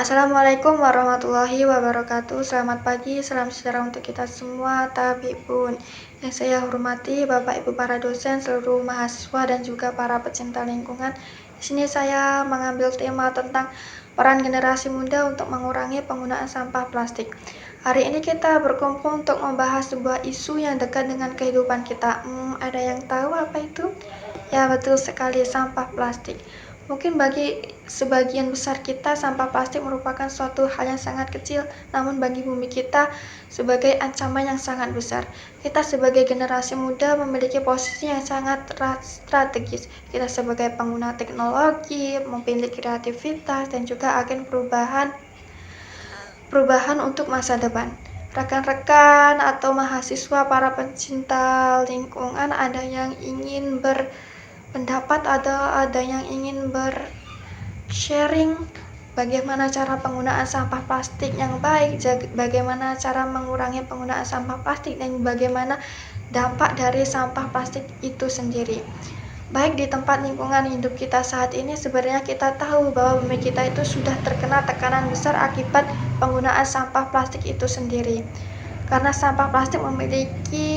Assalamualaikum warahmatullahi wabarakatuh. Selamat pagi, salam sejahtera untuk kita semua, tabibun. Yang saya hormati Bapak Ibu para dosen, seluruh mahasiswa dan juga para pecinta lingkungan. Di sini saya mengambil tema tentang peran generasi muda untuk mengurangi penggunaan sampah plastik. Hari ini kita berkumpul untuk membahas sebuah isu yang dekat dengan kehidupan kita. Ada yang tahu apa itu? Ya, betul sekali, sampah plastik. Mungkin bagi sebagian besar kita, sampah plastik merupakan suatu hal yang sangat kecil, namun bagi bumi kita sebagai ancaman yang sangat besar. Kita sebagai generasi muda memiliki posisi yang sangat strategis. Kita sebagai pengguna teknologi, memiliki kreativitas, dan juga agen perubahan untuk masa depan. Rekan-rekan atau mahasiswa para pencinta lingkungan, ada yang ingin berpendapat, ada yang ingin sharing bagaimana cara penggunaan sampah plastik yang baik, bagaimana cara mengurangi penggunaan sampah plastik, dan bagaimana dampak dari sampah plastik itu sendiri. Baik di tempat lingkungan hidup kita saat ini, sebenarnya kita tahu bahwa bumi kita itu sudah terkena tekanan besar akibat penggunaan sampah plastik itu sendiri. Karena sampah plastik memiliki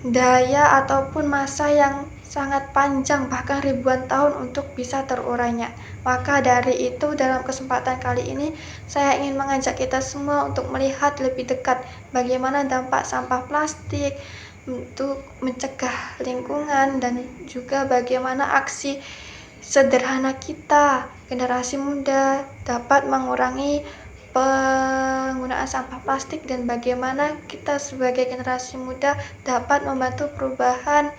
daya ataupun masa yang sangat panjang, bahkan ribuan tahun untuk bisa terurainya. Maka dari itu, dalam kesempatan kali ini saya ingin mengajak kita semua untuk melihat lebih dekat bagaimana dampak sampah plastik untuk mencegah lingkungan, dan juga bagaimana aksi sederhana kita generasi muda dapat mengurangi penggunaan sampah plastik, dan bagaimana kita sebagai generasi muda dapat membantu perubahan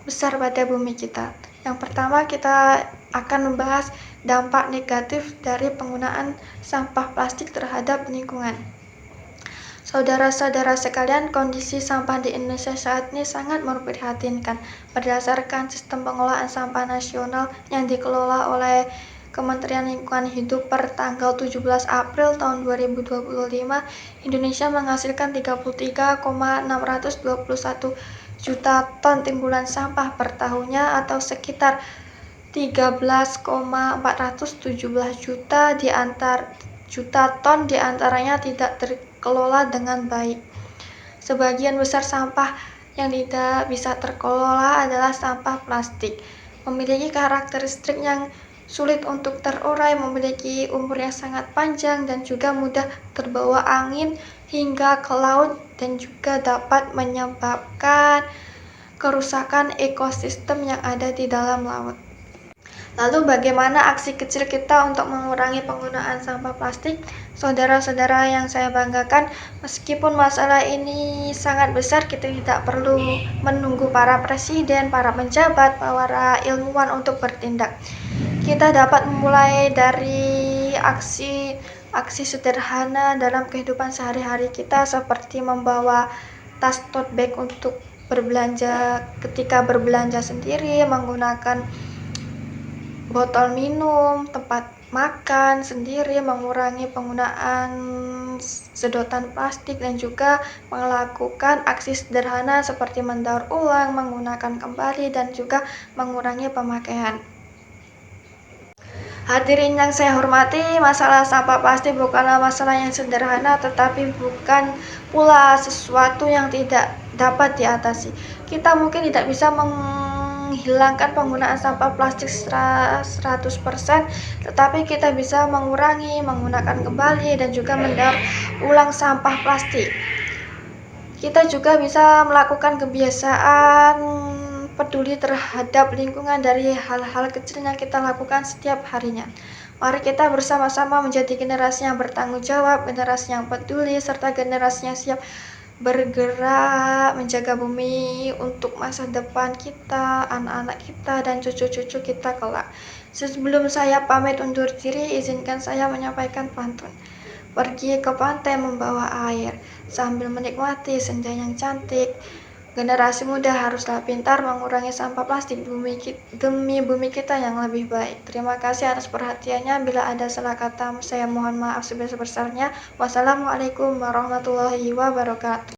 besar pada bumi kita. Yang pertama, kita akan membahas dampak negatif dari penggunaan sampah plastik terhadap lingkungan. Saudara-saudara sekalian, kondisi sampah di Indonesia saat ini sangat memprihatinkan. Berdasarkan sistem pengelolaan sampah nasional yang dikelola oleh Kementerian Lingkungan Hidup per tanggal 17 April tahun 2025, Indonesia menghasilkan 33,621 juta ton timbulan sampah per tahunnya, atau sekitar 13,417 juta ton diantaranya tidak terkelola dengan baik. Sebagian besar sampah yang tidak bisa terkelola adalah sampah plastik. Memiliki karakteristik yang sulit untuk terurai, memiliki umur yang sangat panjang, dan juga mudah terbawa angin hingga ke laut, dan juga dapat menyebabkan kerusakan ekosistem yang ada di dalam laut. Lalu bagaimana aksi kecil kita untuk mengurangi penggunaan sampah plastik? Saudara-saudara yang saya banggakan, meskipun masalah ini sangat besar, kita tidak perlu menunggu para presiden, para pejabat, para ilmuwan untuk bertindak. Kita dapat memulai dari aksi sederhana dalam kehidupan sehari-hari kita, seperti membawa tas tote bag untuk berbelanja ketika berbelanja sendiri, menggunakan botol minum, tempat makan sendiri, mengurangi penggunaan sedotan plastik, dan juga melakukan aksi sederhana seperti mendaur ulang, menggunakan kembali, dan juga mengurangi pemakaian. Hadirin yang saya hormati, masalah sampah plastik bukanlah masalah yang sederhana, tetapi bukan pula sesuatu yang tidak dapat diatasi. Kita mungkin tidak bisa menghilangkan penggunaan sampah plastik 100%, tetapi kita bisa mengurangi, menggunakan kembali, dan juga mendaur ulang sampah plastik. Kita juga bisa melakukan kebiasaan peduli terhadap lingkungan dari hal-hal kecil yang kita lakukan setiap harinya. Mari kita bersama-sama menjadi generasi yang bertanggung jawab, generasi yang peduli, serta generasi yang siap bergerak menjaga bumi untuk masa depan kita, anak-anak kita, dan cucu-cucu kita kelak. Sebelum saya pamit undur diri, izinkan saya menyampaikan pantun. Pergi ke pantai membawa air, sambil menikmati senja yang cantik. Generasi muda haruslah pintar mengurangi sampah plastik demi bumi kita yang lebih baik. Terima kasih atas perhatiannya. Bila ada salah kata, saya mohon maaf sebesar-besarnya. Wassalamualaikum warahmatullahi wabarakatuh.